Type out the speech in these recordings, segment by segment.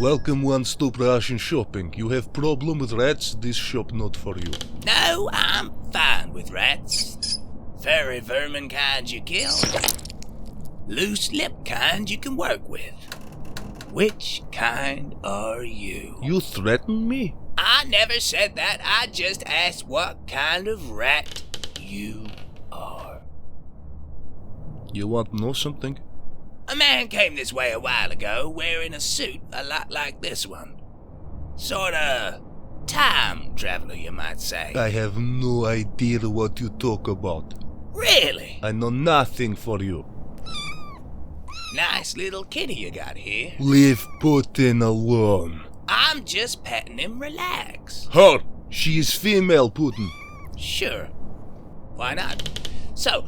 Welcome one-stop Russian shopping. You have problem with rats, this shop not for you. No, I'm fine with rats. Furry vermin kind you kill. Loose lip kind you can work with. Which kind are you? You threaten me? I never said that. I just asked what kind of rat you are. You want to know something? A man came this way a while ago wearing a suit a lot like this one. Sorta time traveler, you might say. I have no idea what you talk about. Really? I know nothing for you. Nice little kitty you got here. Leave Putin alone. I'm just petting him, relax. Her! She is female, Putin. Sure. Why not? So,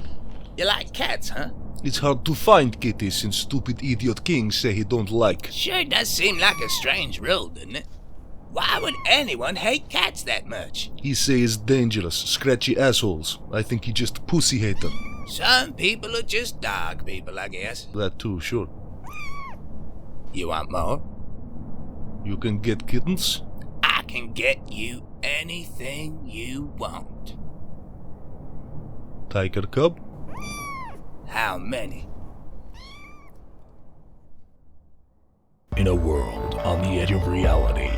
you like cats, huh? It's hard to find kitties since stupid idiot kings say he don't like. Sure does seem like a strange rule, doesn't it? Why would anyone hate cats that much? He say it's dangerous, scratchy assholes. I think he just pussy hate them. Some people are just dog people, I guess. That too, sure. You want more? You can get kittens? I can get you anything you want. Tiger cub? How many? In a world on the edge of reality,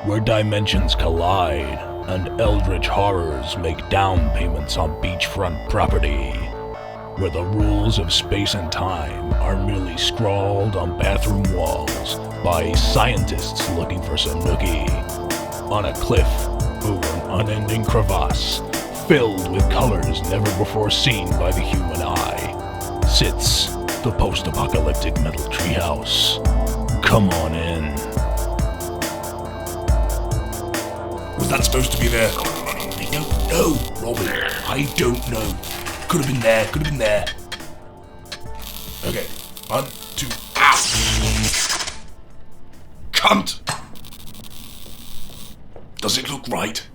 where dimensions collide and eldritch horrors make down payments on beachfront property, where the rules of space and time are merely scrawled on bathroom walls by scientists looking for some nookie, on a cliff over an unending crevasse filled with colors never before seen by the human eye, sits the post-apocalyptic metal treehouse. Come on in. Was that supposed to be there? I don't know, Robin. I don't know. Could have been there, could have been there. Okay, 1, 2, ow! Cunt! Does it look right?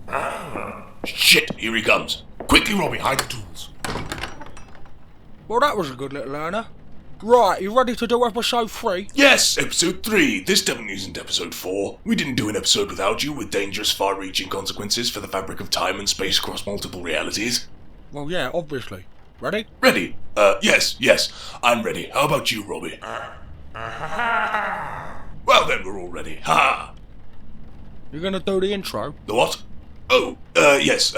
Shit, here he comes. Quickly, Robbie, hide the tools. Well, that was a good little learner. Right, you ready to do episode 3? Yes, episode 3. This definitely isn't episode 4. We didn't do an episode without you, with dangerous, far-reaching consequences for the fabric of time and space across multiple realities. Well, yeah, obviously. Ready? Ready? Yes, I'm ready. How about you, Robbie? Well then, we're all ready. Ha! You gonna do the intro? The what? Oh, yes,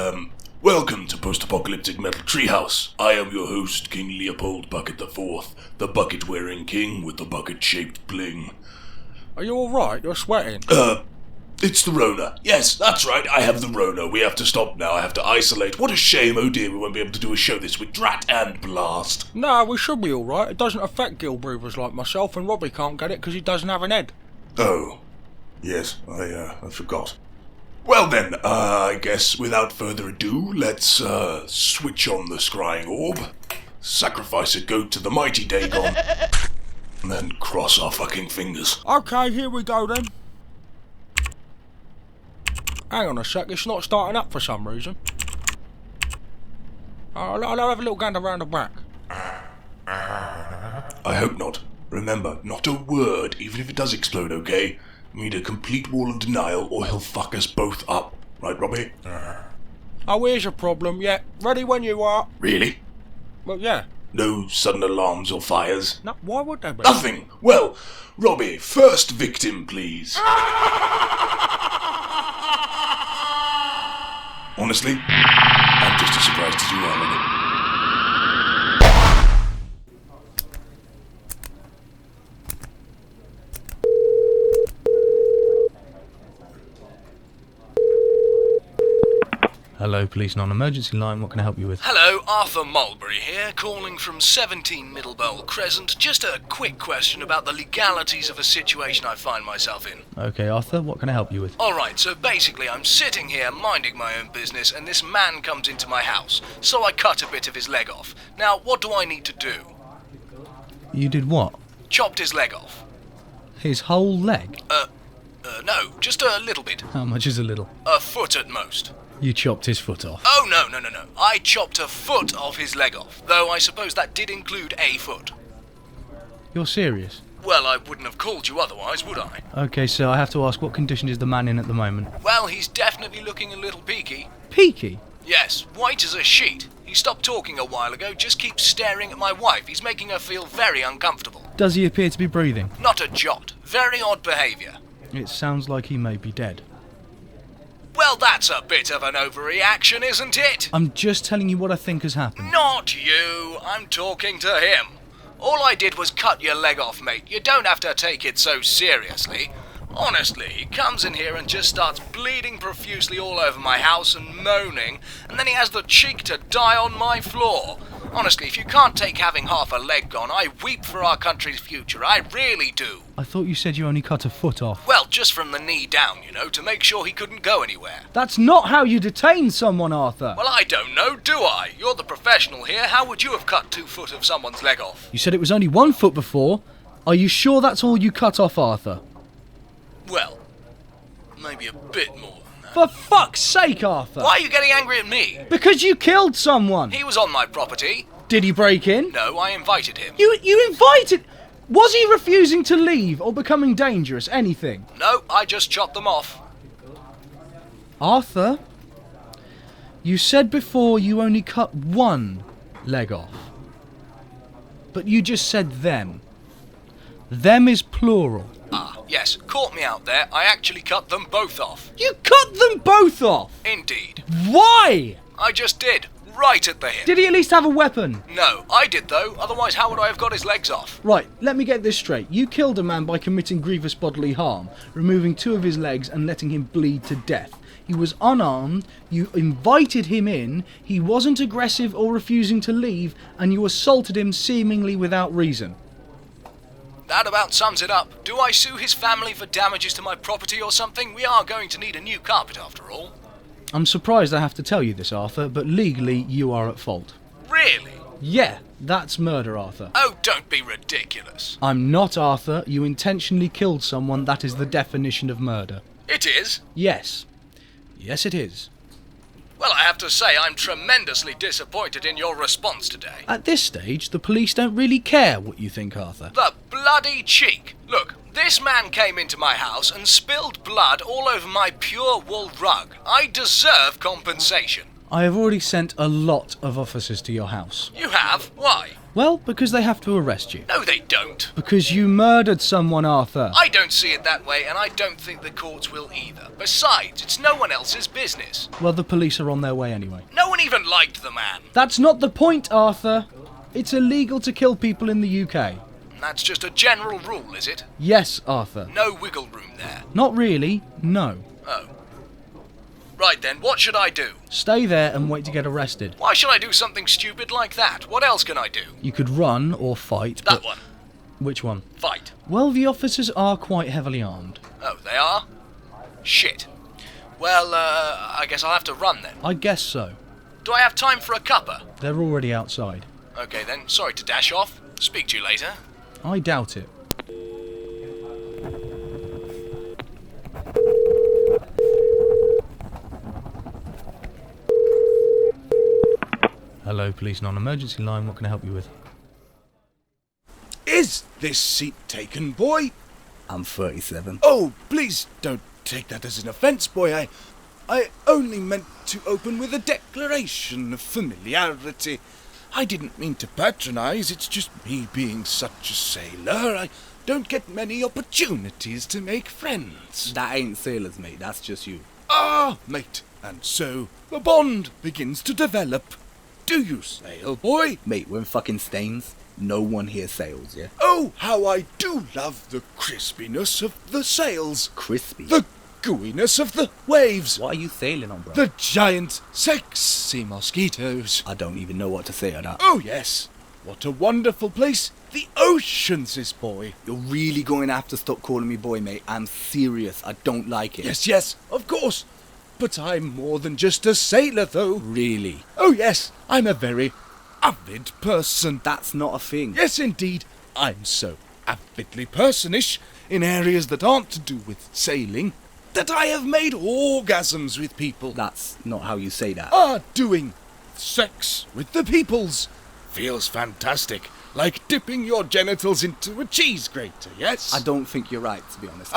welcome to Post-Apocalyptic Metal Treehouse. I am your host, King Leopold Bucket IV, the bucket-wearing king with the bucket-shaped bling. Are you alright? You're sweating. It's the Rona. Yes, that's right, I have the Rona. We have to stop now, I have to isolate. What a shame, oh dear, we won't be able to do a show this week. Drat and blast. No, we should be alright. It doesn't affect gill breathers like myself, and Robbie can't get it because he doesn't have an head. Oh, yes, I forgot. Well then, I guess without further ado, let's, switch on the scrying orb, sacrifice a goat to the mighty Dagon, and then cross our fucking fingers. Okay, here we go then. Hang on a sec, it's not starting up for some reason. I'll have a little gander around the back. I hope not. Remember, not a word, even if it does explode, okay? We need a complete wall of denial or he'll fuck us both up. Right, Robbie? Oh, here's a problem. Yeah, ready when you are. Really? Well, yeah. No sudden alarms or fires? No, why would there be? Nothing! Well, Robbie, first victim, please. Honestly, I'm just as surprised as you are, Robbie. Hello, police non-emergency line, what can I help you with? Hello, Arthur Mulberry here, calling from 17 Middlebowl Crescent. Just a quick question about the legalities of a situation I find myself in. Okay, Arthur, what can I help you with? Alright, so basically I'm sitting here minding my own business and this man comes into my house, so I cut a bit of his leg off. Now, what do I need to do? You did what? Chopped his leg off. His whole leg? No, just a little bit. How much is a little? A foot at most. You chopped his foot off? Oh, no. I chopped a foot of his leg off, though I suppose that did include a foot. You're serious? Well, I wouldn't have called you otherwise, would I? Okay, so I have to ask, what condition is the man in at the moment? Well, he's definitely looking a little peaky. Peaky? Yes, white as a sheet. He stopped talking a while ago, just keeps staring at my wife. He's making her feel very uncomfortable. Does he appear to be breathing? Not a jot. Very odd behaviour. It sounds like he may be dead. Well, that's a bit of an overreaction, isn't it? I'm just telling you what I think has happened. Not you. I'm talking to him. All I did was cut your leg off, mate. You don't have to take it so seriously. Honestly, he comes in here and just starts bleeding profusely all over my house and moaning, and then he has the cheek to die on my floor. Honestly, if you can't take having half a leg gone, I weep for our country's future. I really do. I thought you said you only cut a foot off. Well, just from the knee down, you know, to make sure he couldn't go anywhere. That's not how you detain someone, Arthur. Well, I don't know, do I? You're the professional here. How would you have cut 2 foot of someone's leg off? You said it was only 1 foot before. Are you sure that's all you cut off, Arthur? Well, maybe a bit more than that. For fuck's sake, Arthur! Why are you getting angry at me? Because you killed someone! He was on my property. Did he break in? No, I invited him. You invited... Was he refusing to leave or becoming dangerous? Anything? No, I just chopped them off. Arthur, you said before you only cut 1 leg off. But you just said them. Them is plural. Ah, yes, caught me out there. I actually cut them both off. You cut them both off! Indeed. Why? I just did. Right at the hip. Did he at least have a weapon? No, I did though. Otherwise, how would I have got his legs off? Right, let me get this straight. You killed a man by committing grievous bodily harm, removing 2 of his legs and letting him bleed to death. He was unarmed, you invited him in, he wasn't aggressive or refusing to leave, and you assaulted him seemingly without reason. That about sums it up. Do I sue his family for damages to my property or something? We are going to need a new carpet after all. I'm surprised I have to tell you this, Arthur, but legally you are at fault. Really? Yeah, that's murder, Arthur. Oh, don't be ridiculous. I'm not, Arthur. You intentionally killed someone. That is the definition of murder. It is? Yes. Yes, it is. Well, I have to say I'm tremendously disappointed in your response today. At this stage, the police don't really care what you think, Arthur. The bloody cheek. Look, this man came into my house and spilled blood all over my pure wool rug. I deserve compensation. I have already sent a lot of officers to your house. You have? Why? Well, because they have to arrest you. No, they don't. Because you murdered someone, Arthur. I don't see it that way, and I don't think the courts will either. Besides, it's no one else's business. Well, the police are on their way anyway. No one even liked the man. That's not the point, Arthur. It's illegal to kill people in the UK. That's just a general rule, is it? Yes, Arthur. No wiggle room there. Not really, no. Oh. Right then, what should I do? Stay there and wait to get arrested. Why should I do something stupid like that? What else can I do? You could run or fight, That but... one. Which one? Fight. Well, the officers are quite heavily armed. Oh, they are? Shit. Well, I guess I'll have to run then. I guess so. Do I have time for a cuppa? They're already outside. Okay then, sorry to dash off. Speak to you later. I doubt it. Hello, police non-emergency line. What can I help you with? Is this seat taken, boy? I'm 37. Oh, please don't take that as an offence, boy. I only meant to open with a declaration of familiarity. I didn't mean to patronise, it's just me being such a sailor. I don't get many opportunities to make friends. That ain't sailors, mate. That's just you. Ah, mate, and so the bond begins to develop. Do you sail, boy? Mate, we're in fucking Staines. No one here sails, yeah? Oh, how I do love the crispiness of the sails. Crispy? The gooiness of the waves. What are you sailing on, bro? The giant sexy mosquitoes. I don't even know what to say on that. Oh, yes. What a wonderful place the oceans is, boy. You're really going to have to stop calling me boy, mate. I'm serious. I don't like it. Yes, of course. But I'm more than just a sailor, though. Really? Oh, yes. I'm a very avid person. That's not a thing. Yes, indeed. I'm so avidly personish in areas that aren't to do with sailing that I have made orgasms with people. That's not how you say that. Doing sex with the peoples. Feels fantastic. Like dipping your genitals into a cheese grater, yes? I don't think you're right, to be honest.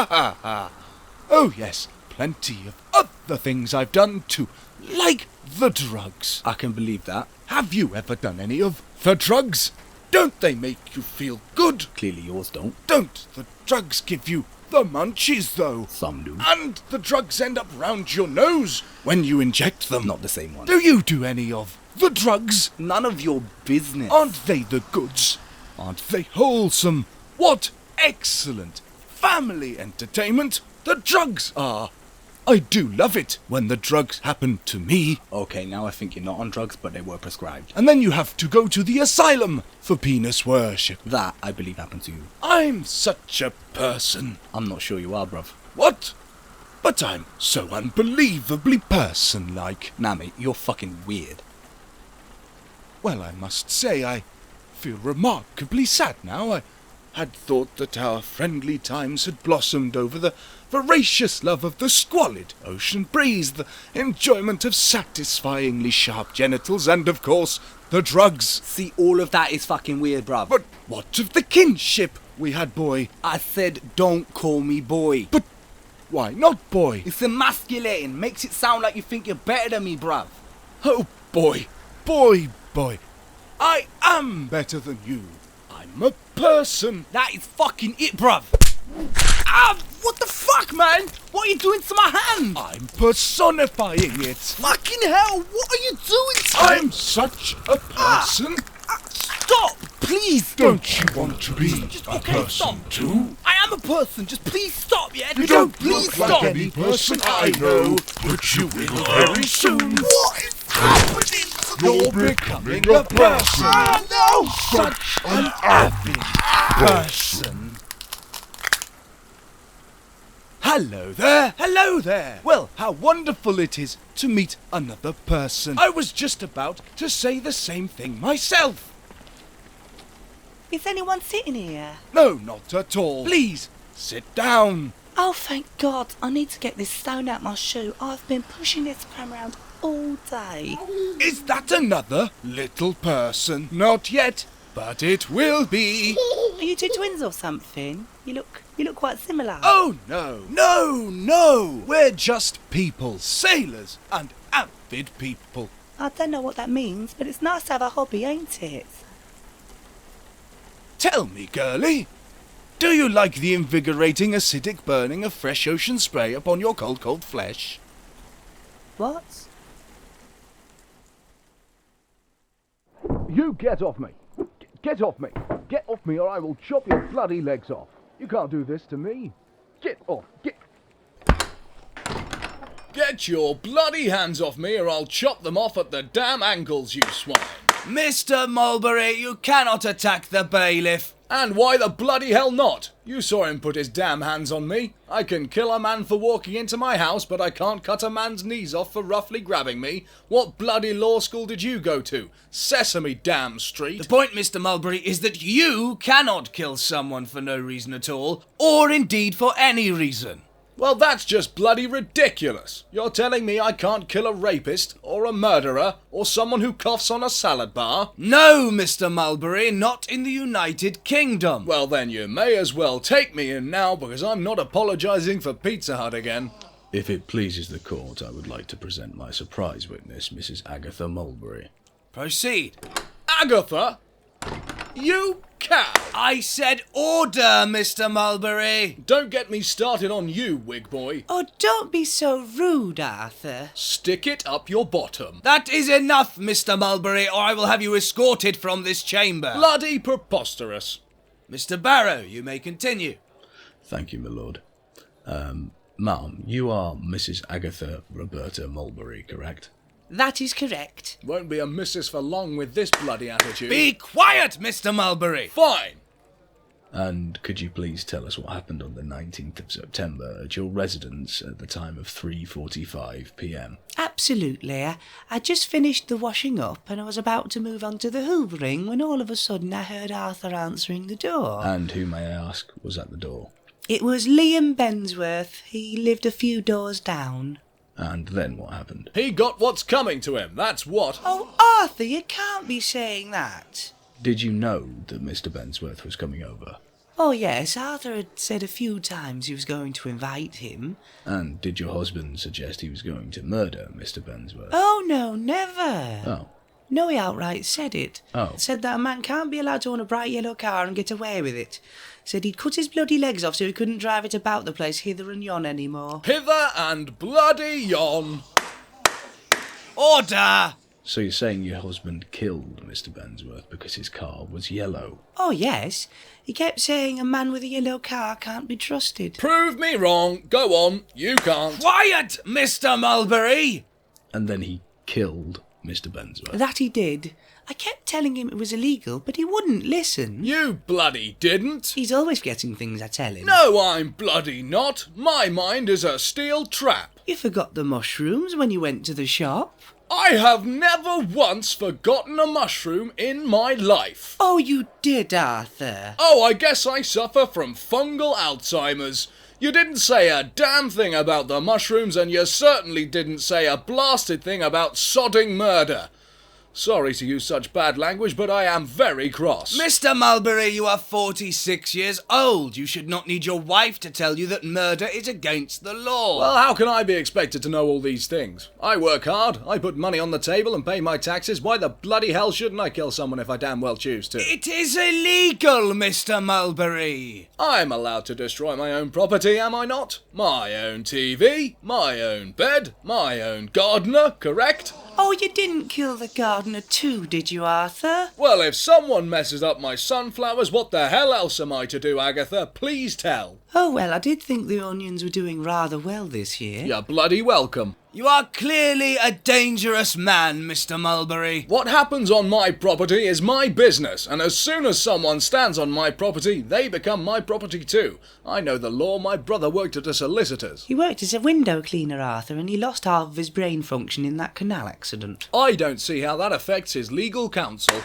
Oh, yes, plenty of other things I've done too, like the drugs. I can believe that. Have you ever done any of the drugs? Don't they make you feel good? Clearly yours don't. Don't the drugs give you the munchies, though? Some do. And the drugs end up round your nose when you inject them. Not the same one. Do you do any of the drugs? None of your business. Aren't they the goods? Aren't they wholesome? What excellent family entertainment the drugs are. I do love it when the drugs happen to me. Okay, now I think you're not on drugs, but they were prescribed. And then you have to go to the asylum for penis worship. That, I believe, happened to you. I'm such a person. I'm not sure you are, bruv. What? But I'm so unbelievably person-like. Nah, mate, you're fucking weird. Well, I must say, I feel remarkably sad now. I had thought that our friendly times had blossomed over the voracious love of the squalid ocean breeze, the enjoyment of satisfyingly sharp genitals, and, of course, the drugs. See, all of that is fucking weird, bruv. But what of the kinship we had, boy? I said, don't call me boy. But why not, boy? It's emasculating. Makes it sound like you think you're better than me, bruv. Oh, boy. Boy. I am better than you. I'm a person. That is fucking it, bruv. Ah, what the fuck, man? What are you doing to my hand? I'm personifying it. Fucking hell, what are you doing to I'm such a person. Stop, please. Don't you want to be a person stop. too? I am a person, just please stop, yeah? You don't look like any person I know, but you will very soon. What is happening? You're becoming a person. No! Such an avid person. Hello there. Well, how wonderful it is to meet another person. I was just about to say the same thing myself. Is anyone sitting here? No, not at all. Please, sit down. Oh, thank God. I need to get this stone out my shoe. I've been pushing this pram around all day. Is that another little person? Not yet, but it will be. Are you two twins or something? You look quite similar. Oh, no. We're just people, sailors and avid people. I don't know what that means, but it's nice to have a hobby, ain't it? Tell me, girlie, do you like the invigorating acidic burning of fresh ocean spray upon your cold flesh? What? You get off me! Get off me! Get off me or I will chop your bloody legs off! You can't do this to me! Get off! Get your bloody hands off me or I'll chop them off at the damn ankles, you swine! Mr. Mulberry, you cannot attack the bailiff. And why the bloody hell not? You saw him put his damn hands on me. I can kill a man for walking into my house, but I can't cut a man's knees off for roughly grabbing me. What bloody law school did you go to? Sesame Damn Street. The point, Mr. Mulberry, is that you cannot kill someone for no reason at all, or indeed for any reason. Well, that's just bloody ridiculous. You're telling me I can't kill a rapist, or a murderer, or someone who coughs on a salad bar? No, Mr. Mulberry, not in the United Kingdom. Well, then you may as well take me in now, because I'm not apologising for Pizza Hut again. If it pleases the court, I would like to present my surprise witness, Mrs. Agatha Mulberry. Proceed. Agatha? You cow! I said order, Mr. Mulberry. Don't get me started on you, wig boy. Oh, don't be so rude, Arthur. Stick it up your bottom. That is enough, Mr. Mulberry, or I will have you escorted from this chamber. Bloody preposterous. Mr. Barrow, you may continue. Thank you, my lord. Ma'am, you are Mrs. Agatha Roberta Mulberry, correct? That is correct. Won't be a missus for long with this bloody attitude. Be quiet, Mr. Mulberry. Fine. And could you please tell us what happened on the 19th of September at your residence at the time of 3:45 p.m? Absolutely. I just finished the washing up and I was about to move on to the hoovering when all of a sudden I heard Arthur answering the door. And who, may I ask, was at the door? It was Liam Bensworth. He lived a few doors down. And then what happened? He got what's coming to him, that's what. Oh, Arthur, you can't be saying that. Did you know that Mr. Bensworth was coming over? Oh yes, Arthur had said a few times he was going to invite him. And did your husband suggest he was going to murder Mr. Bensworth? Oh no, never. Oh. No, he outright said it. Oh. Said that a man can't be allowed to own a bright yellow car and get away with it. Said he'd cut his bloody legs off so he couldn't drive it about the place hither and yon anymore. Hither and bloody yon. Order! So you're saying your husband killed Mr. Bensworth because his car was yellow? Oh yes. He kept saying a man with a yellow car can't be trusted. Prove me wrong. Go on. You can't. Quiet, Mr. Mulberry! And then he killed Mr. Bensworth. That he did. I kept telling him it was illegal, but he wouldn't listen. You bloody didn't. He's always getting things I tell him. No, I'm bloody not. My mind is a steel trap. You forgot the mushrooms when you went to the shop. I have never once forgotten a mushroom in my life. Oh, you did, Arthur. Oh, I guess I suffer from fungal Alzheimer's. You didn't say a damn thing about the mushrooms, and you certainly didn't say a blasted thing about sodding murder. Sorry to use such bad language, but I am very cross. Mr. Mulberry, you are 46 years old. You should not need your wife to tell you that murder is against the law. Well, how can I be expected to know all these things? I work hard, I put money on the table and pay my taxes. Why the bloody hell shouldn't I kill someone if I damn well choose to? It is illegal, Mr. Mulberry. I'm allowed to destroy my own property, am I not? My own TV, my own bed, my own gardener, correct? Oh, you didn't kill the gardener too, did you, Arthur? Well, if someone messes up my sunflowers, what the hell else am I to do, Agatha? Please tell. Oh, well, I did think the onions were doing rather well this year. You're bloody welcome. You are clearly a dangerous man, Mr. Mulberry. What happens on my property is my business, and as soon as someone stands on my property, they become my property too. I know the law. My brother worked at a solicitor's. He worked as a window cleaner, Arthur, and he lost half of his brain function in that canal accident. I don't see how that affects his legal counsel.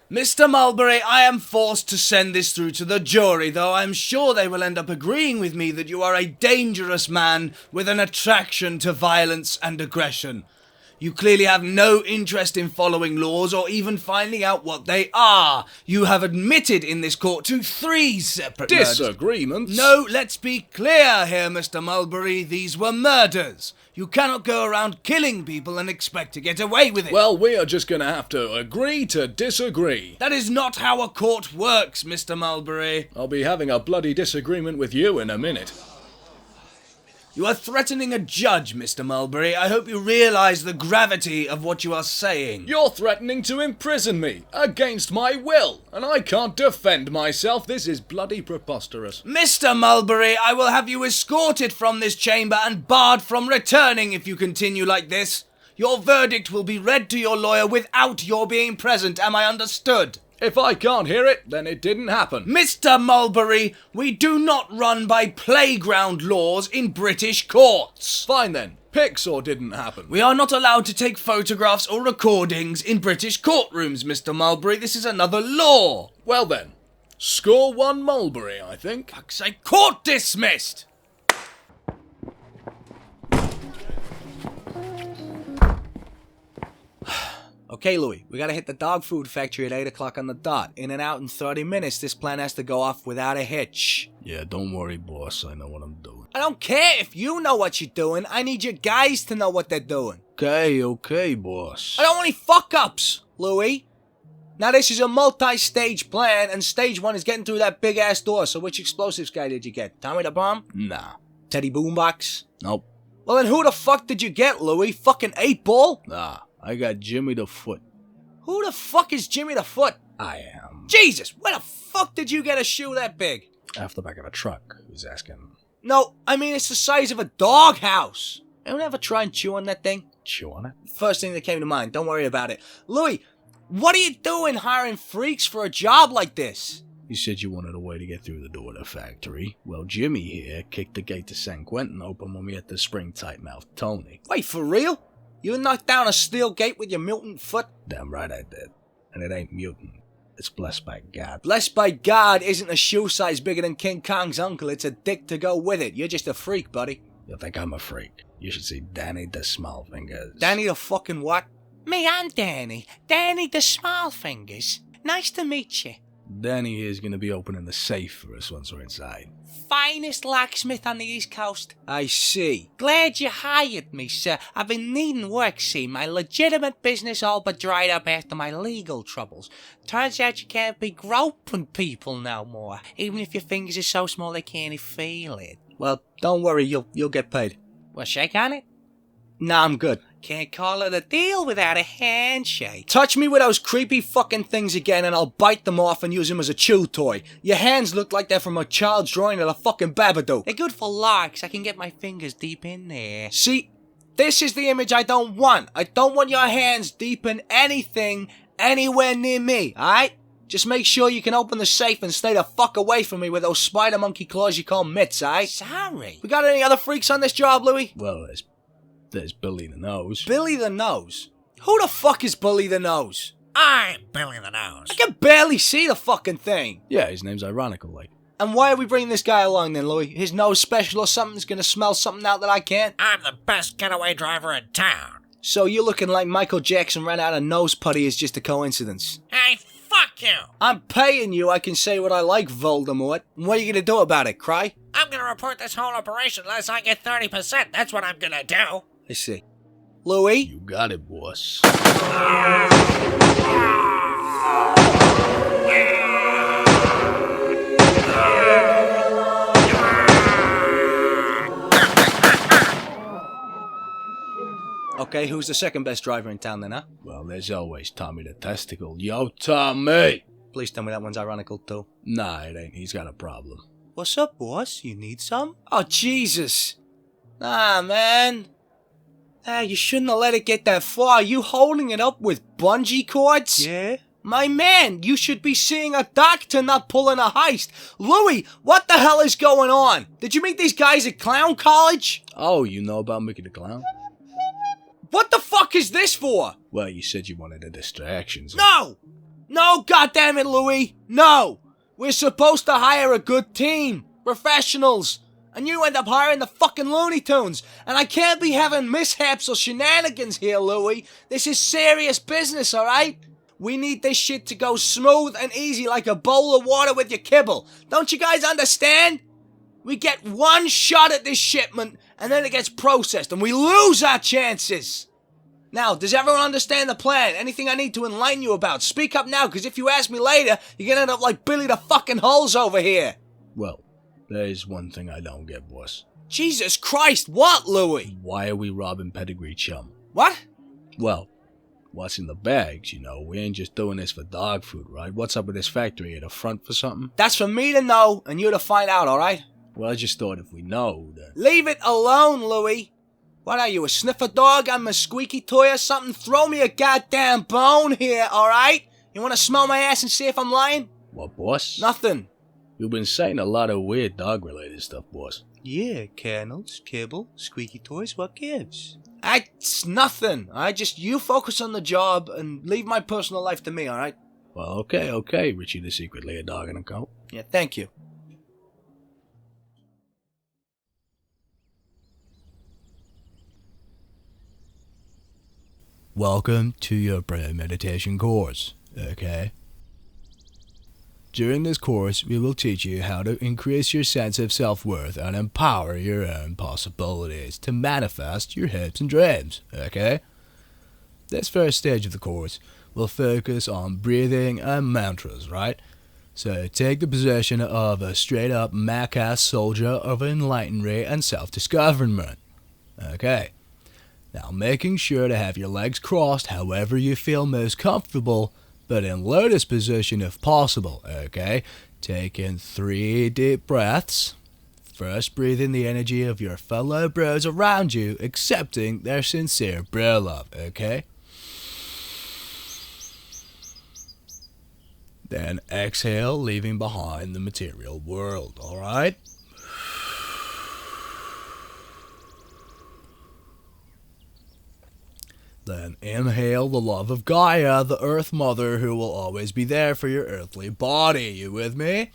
Mr. Mulberry, I am forced to send this through to the jury, though I'm sure they will end up agreeing with me that you are a dangerous man with an attraction to violence and aggression. You clearly have no interest in following laws or even finding out what they are. You have admitted in this court to 3 separate disagreements. Murders. No, let's be clear here, Mr. Mulberry. These were murders. You cannot go around killing people and expect to get away with it. Well, we are just going to have to agree to disagree. That is not how a court works, Mr. Mulberry. I'll be having a bloody disagreement with you in a minute. You are threatening a judge, Mr. Mulberry. I hope you realise the gravity of what you are saying. You're threatening to imprison me, against my will, and I can't defend myself. This is bloody preposterous. Mr. Mulberry, I will have you escorted from this chamber and barred from returning if you continue like this. Your verdict will be read to your lawyer without your being present, am I understood? If I can't hear it, then it didn't happen. Mr. Mulberry, we do not run by playground laws in British courts. Fine then. Pixar didn't happen. We are not allowed to take photographs or recordings in British courtrooms, Mr. Mulberry. This is another law. Well then, score 1 Mulberry, I think. Fuck's sake, court dismissed! Okay, Louis, we gotta hit the dog food factory at 8 o'clock on the dot. In and out in 30 minutes, this plan has to go off without a hitch. Yeah, don't worry, boss. I know what I'm doing. I don't care if you know what you're doing. I need your guys to know what they're doing. Okay, boss. I don't want any fuck-ups, Louis. Now, this is a multi-stage plan, and stage 1 is getting through that big-ass door. So which explosives guy did you get? Tommy the Bomb? Nah. Teddy Boombox? Nope. Well, then who the fuck did you get, Louis? Fucking 8-Ball? Nah. I got Jimmy the Foot. Who the fuck is Jimmy the Foot? I am. Jesus, where the fuck did you get a shoe that big? Off the back of a truck. Who's asking? No, I mean it's the size of a doghouse. Anyone ever try and chew on that thing? Chew on it? First thing that came to mind, don't worry about it. Louis, what are you doing hiring freaks for a job like this? You said you wanted a way to get through the door to the factory. Well, Jimmy here kicked the gate to San Quentin open when we hit the spring tight-mouthed Tony. Wait, for real? You knocked down a steel gate with your mutant foot? Damn right I did. And it ain't mutant. It's blessed by God. Blessed by God isn't a shoe size bigger than King Kong's uncle. It's a dick to go with it. You're just a freak, buddy. You think I'm a freak? You should see Danny the Smallfingers. Danny the fucking what? Me and Danny. Danny the Smallfingers. Nice to meet you. Danny here is going to be opening the safe for us once we're inside. Finest locksmith on the East Coast. I see. Glad you hired me, sir. I've been needing work, see. My legitimate business all but dried up after my legal troubles. Turns out you can't be groping people no more, even if your fingers are so small they can't feel it. Well, don't worry, you'll get paid. Well, shake on it. Nah, I'm good. Can't call it a deal without a handshake. Touch me with those creepy fucking things again and I'll bite them off and use them as a chew toy. Your hands look like they're from a child's drawing of a fucking Babadook. They're good for larks. I can get my fingers deep in there. See, this is the image I don't want. I don't want your hands deep in anything anywhere near me, alright? Just make sure you can open the safe and stay the fuck away from me with those spider monkey claws you call mitts, alright? Sorry. We got any other freaks on this job, Louis? Well, there's Billy the Nose. Billy the Nose? Who the fuck is Billy the Nose? I'm Billy the Nose. I can barely see the fucking thing. Yeah, his name's ironical, like. And why are we bringing this guy along then, Louis? His nose special or something's gonna smell something out that I can't? I'm the best getaway driver in town. So you looking like Michael Jackson ran out of nose putty is just a coincidence? Hey, fuck you! I'm paying you, I can say what I like, Voldemort. And what are you gonna do about it, cry? I'm gonna report this whole operation unless I get 30%. That's what I'm gonna do. I see. Louis? You got it, boss. Okay, who's the second best driver in town then, huh? Well, there's always Tommy the Testicle. Yo, Tommy! Please tell me that one's ironical too. Nah, it ain't. He's got a problem. What's up, boss? You need some? Oh, Jesus! Nah, man. Ah, you shouldn't have let it get that far. You holding it up with bungee cords? Yeah? My man, you should be seeing a doctor, not pulling a heist. Louis, what the hell is going on? Did you meet these guys at clown college? Oh, you know about Mickey the Clown? What the fuck is this for? Well, you said you wanted a distraction. So. No! No, goddammit, Louis! No! We're supposed to hire a good team. Professionals. And you end up hiring the fucking Looney Tunes. And I can't be having mishaps or shenanigans here, Louis. This is serious business, alright? We need this shit to go smooth and easy like a bowl of water with your kibble. Don't you guys understand? We get one shot at this shipment, and then it gets processed, and we lose our chances. Now, does everyone understand the plan? Anything I need to enlighten you about? Speak up now, because if you ask me later, you're gonna end up like Billy the fucking Holes over here. Well, there's one thing I don't get, boss. Jesus Christ, what, Louis? Why are we robbing Pedigree Chum? What? Well, what's in the bags, you know? We ain't just doing this for dog food, right? What's up with this factory at a front for something? That's for me to know, and you to find out, alright? Well, I just thought if we know, then... Leave it alone, Louis. What are you, a sniffer dog? I'm a squeaky toy or something? Throw me a goddamn bone here, alright? You wanna smell my ass and see if I'm lying? What, boss? Nothing. You've been saying a lot of weird dog-related stuff, boss. Yeah, kennels, kibble, squeaky toys, what gives? It's nothing. Just you focus on the job and leave my personal life to me, alright? Well, okay, Richie the Secretly a Dog in a Coat. Yeah, thank you. Welcome to your prayer meditation course, okay? During this course, we will teach you how to increase your sense of self-worth and empower your own possibilities to manifest your hopes and dreams, okay? This first stage of the course will focus on breathing and mantras, right? So take the position of a straight-up Mac-ass soldier of enlightenment and self-discoverment, okay? Now, making sure to have your legs crossed however you feel most comfortable, but in lotus position if possible, okay? Take in 3 deep breaths. First, breathe in the energy of your fellow bros around you, accepting their sincere bro love, okay? Then exhale, leaving behind the material world, alright? Then inhale the love of Gaia, the Earth Mother, who will always be there for your earthly body. You with me?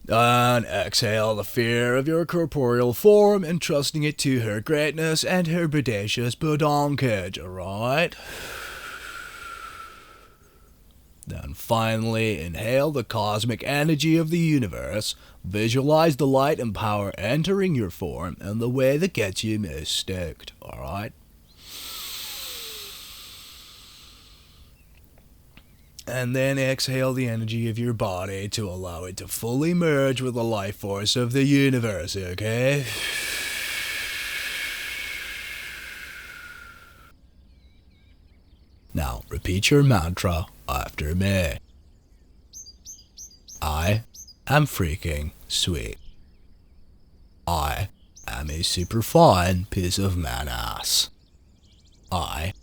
And exhale the fear of your corporeal form, entrusting it to her greatness and her bodacious bodonkage, alright? Then finally, inhale the cosmic energy of the universe, visualize the light and power entering your form in the way that gets you most stoked, alright? And then exhale the energy of your body to allow it to fully merge with the life force of the universe, okay? Now, repeat your mantra after me. I am freaking sweet. I am a super fine piece of man ass. I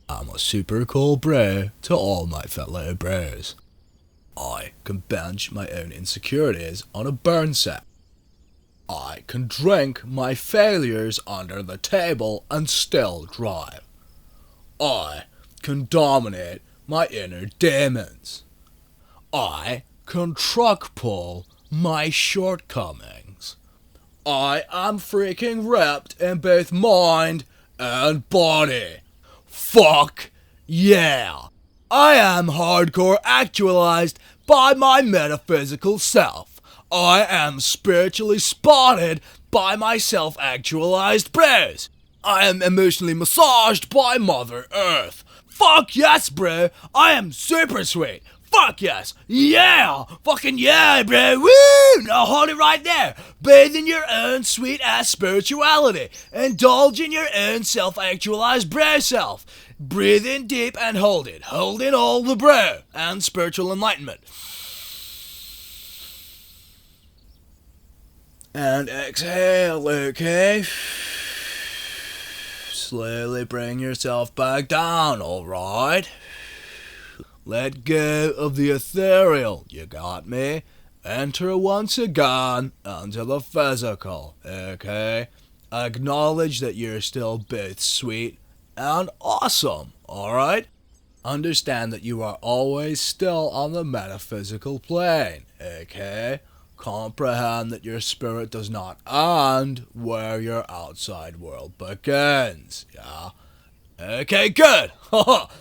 am a super cool bro to all my fellow bros. I can bench my own insecurities on a burn set. I can drink my failures under the table and still drive. I can dominate my inner demons. I can truck pull my shortcomings. I am freaking ripped in both mind and body. Fuck yeah! I am hardcore actualized by my metaphysical self. I am spiritually spotted by my self-actualized bros. I am emotionally massaged by Mother Earth. Fuck yes, bro! I am super sweet! Fuck yes! Yeah! Fucking yeah, bro! Woo! Now hold it right there! Bathe in your own sweet-ass spirituality. Indulge in your own self-actualized bro self. Breathe in deep and hold it. Hold in all the bro and spiritual enlightenment. And exhale, okay? Slowly bring yourself back down, alright? Let go of the ethereal, you got me? Enter once again into the physical, okay? Acknowledge that you're still both sweet and awesome, alright? Understand that you are always still on the metaphysical plane, okay? Comprehend that your spirit does not end where your outside world begins, yeah? Okay, good!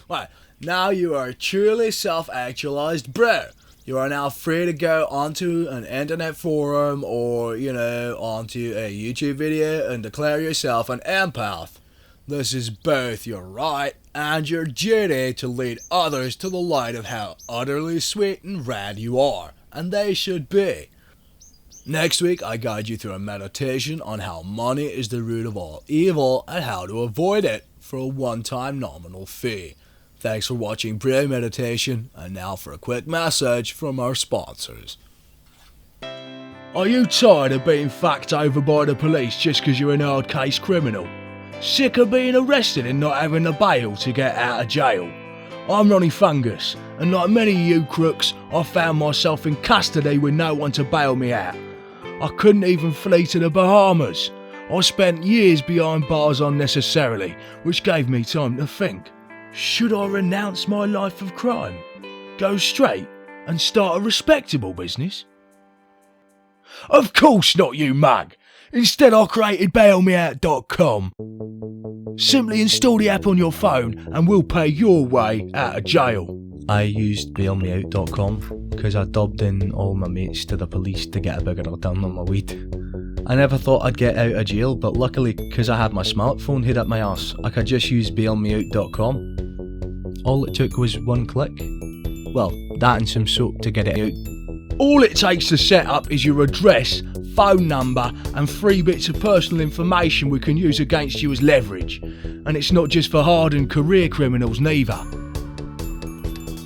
Right, now you are truly self-actualized bro. You are now free to go onto an internet forum or, onto a YouTube video and declare yourself an empath. This is both your right and your duty to lead others to the light of how utterly sweet and rad you are, and they should be. Next week, I guide you through a meditation on how money is the root of all evil and how to avoid it for a one-time nominal fee. Thanks for watching Bro Meditation, and now for a quick message from our sponsors. Are you tired of being fucked over by the police just because you're an hard case criminal? Sick of being arrested and not having the bail to get out of jail? I'm Ronnie Fungus, and like many of you crooks, I found myself in custody with no one to bail me out. I couldn't even flee to the Bahamas. I spent years behind bars unnecessarily, which gave me time to think. Should I renounce my life of crime, go straight and start a respectable business? Of course not, you mug! Instead I created bailmeout.com. Simply install the app on your phone and we'll pay your way out of jail. I used bailmeout.com because I dubbed in all my mates to the police to get a bigger return on my weed. I never thought I'd get out of jail, but luckily, because I had my smartphone hid up my arse, I could just use bailmeout.com. All it took was one click. Well, that and some soap to get it out. All it takes to set up is your address, phone number and 3 bits of personal information we can use against you as leverage. And it's not just for hardened career criminals neither.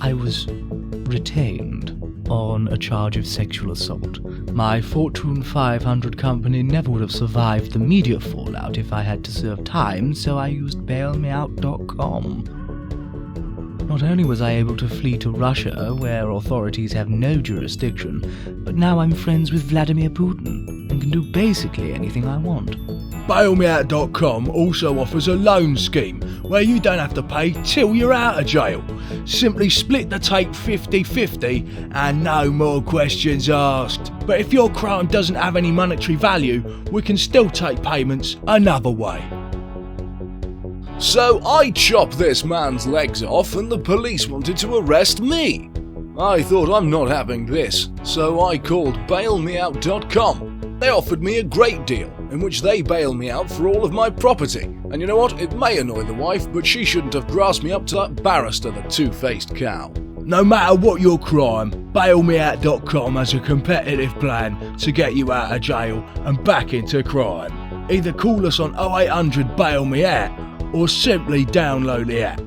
I was retained on a charge of sexual assault. My Fortune 500 company never would have survived the media fallout if I had to serve time, so I used bailmeout.com. Not only was I able to flee to Russia, where authorities have no jurisdiction, but now I'm friends with Vladimir Putin and can do basically anything I want. Bailmeout.com also offers a loan scheme where you don't have to pay till you're out of jail. Simply split the take 50-50 and no more questions asked. But if your crime doesn't have any monetary value, we can still take payments another way. So I chopped this man's legs off and the police wanted to arrest me. I thought I'm not having this, so I called bailmeout.com. They offered me a great deal, in which they bail me out for all of my property. And you know what? It may annoy the wife, but she shouldn't have grassed me up to that barrister, the two-faced cow. No matter what your crime, bailmeout.com has a competitive plan to get you out of jail and back into crime. Either call us on 0800 Bail Me Out or simply download the app.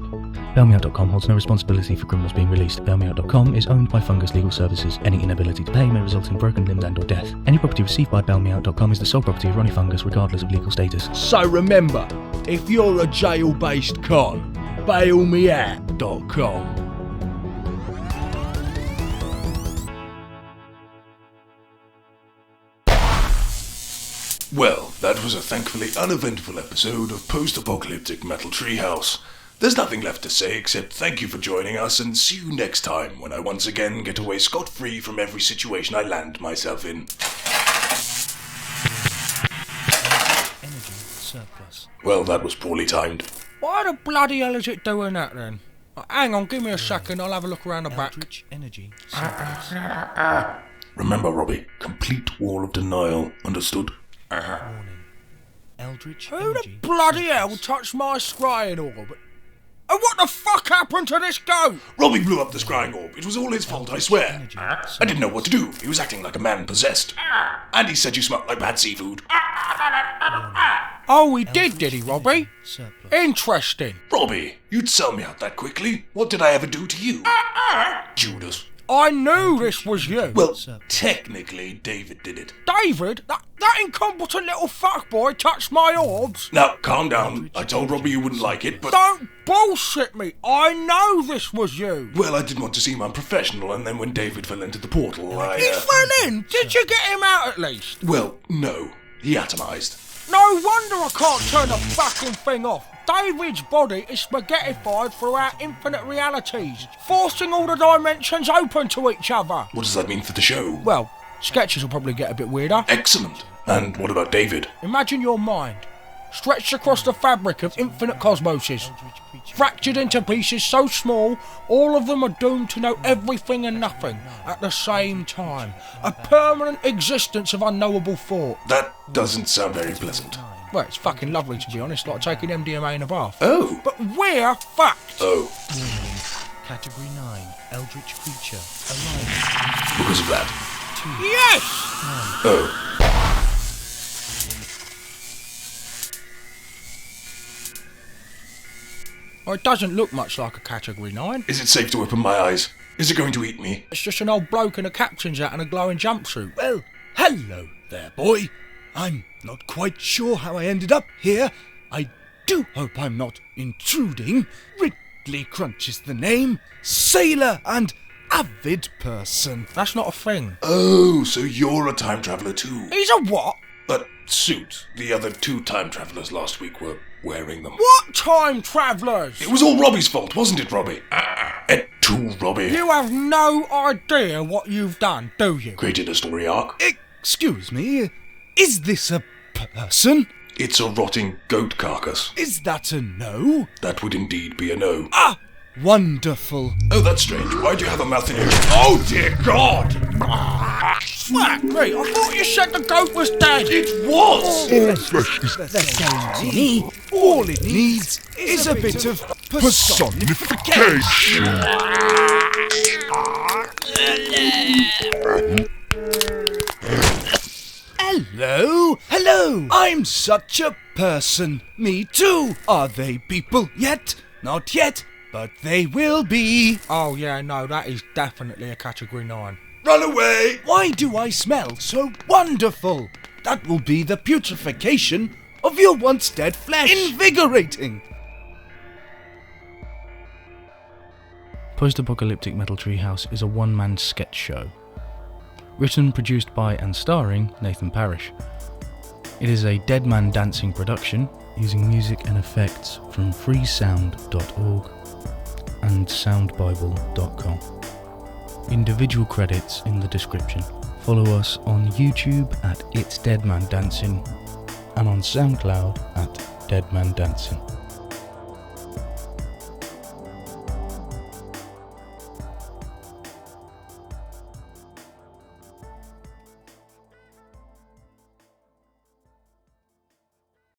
Bailmeout.com holds no responsibility for criminals being released. Bailmeout.com is owned by Fungus Legal Services. Any inability to pay may result in broken limbs and/or death. Any property received by Bailmeout.com is the sole property of Ronnie Fungus, regardless of legal status. So remember, if you're a jail-based con, bailmeout.com. Well, that was a thankfully uneventful episode of Post-Apocalyptic Metal Treehouse. There's nothing left to say except thank you for joining us and see you next time when I once again get away scot-free from every situation I land myself in. Energy surplus. Well, that was poorly timed. Why the bloody hell is it doing that then? Hang on, give me a second, I'll have a look around the back. Energy Remember, Robbie, complete wall of denial, understood? Warning. Eldritch Who energy the bloody hell touched my scrying orb? And what the fuck happened to this goat? Robbie blew up the scrying orb. It was all his fault, I swear. I didn't know what to do. He was acting like a man possessed. And he said you smelled like bad seafood. Oh, he did he, Robbie? surplus. Interesting. Robbie, you'd sell me out that quickly. What did I ever do to you? Judas. I knew this was you. Well, technically, David did it. David? That incompetent little fuckboy touched my orbs? Now, calm down. I told Robbie you wouldn't like it, but... Don't bullshit me. I know this was you. Well, I didn't want to seem unprofessional, and then when David fell into the portal, He fell in? Did you get him out at least? Well, no. He atomized. No wonder I can't turn the fucking thing off. David's body is spaghettified throughout infinite realities, forcing all the dimensions open to each other. What does that mean for the show? Well, sketches will probably get a bit weirder. Excellent. And what about David? Imagine your mind, stretched across the fabric of infinite cosmoses, fractured into pieces so small, all of them are doomed to know everything and nothing at the same time. A permanent existence of unknowable thought. That doesn't sound very pleasant. Well, it's fucking lovely to be honest, like taking MDMA in a bath. Oh. But we're fucked. Oh. Category 9. Eldritch creature. Alive. Because of that? Yes! Oh. Oh, it doesn't look much like a Category 9. Is it safe to open my eyes? Is it going to eat me? It's just an old bloke in a captain's hat and a glowing jumpsuit. Well, hello there, boy. I'm not quite sure how I ended up here. I do hope I'm not intruding. Ridley Crunch is the name. Sailor and avid person. That's not a thing. Oh, so you're a time traveller too. He's a what? That suit. The other two time travellers last week were wearing them. What time travellers? It was all Robbie's fault, wasn't it, Robbie? Et tu, Robbie. You have no idea what you've done, do you? Created a story arc. Excuse me, is this a person? It's a rotting goat carcass. Is that a no? That would indeed be a no. Ah, wonderful. Oh, that's strange. Why do you have a mouth in your... Oh, dear God! Fuck me, I thought you said the goat was dead. It was! All it needs is a bit of personification. Hello, I'm such a person. Me too. Are they people yet? Not yet, but they will be. Oh yeah, no, that is definitely a Category 9. Run away! Why do I smell so wonderful? That will be the putrefaction of your once dead flesh. Invigorating. Post-Apocalyptic Metal Treehouse is a one-man sketch show. Written, produced by and starring Nathan Parish. It is a Dead Man Dancing production using music and effects from freesound.org and soundbible.com. Individual credits in the description. Follow us on YouTube at It's Dead Man Dancing and on SoundCloud at Dead Man Dancing.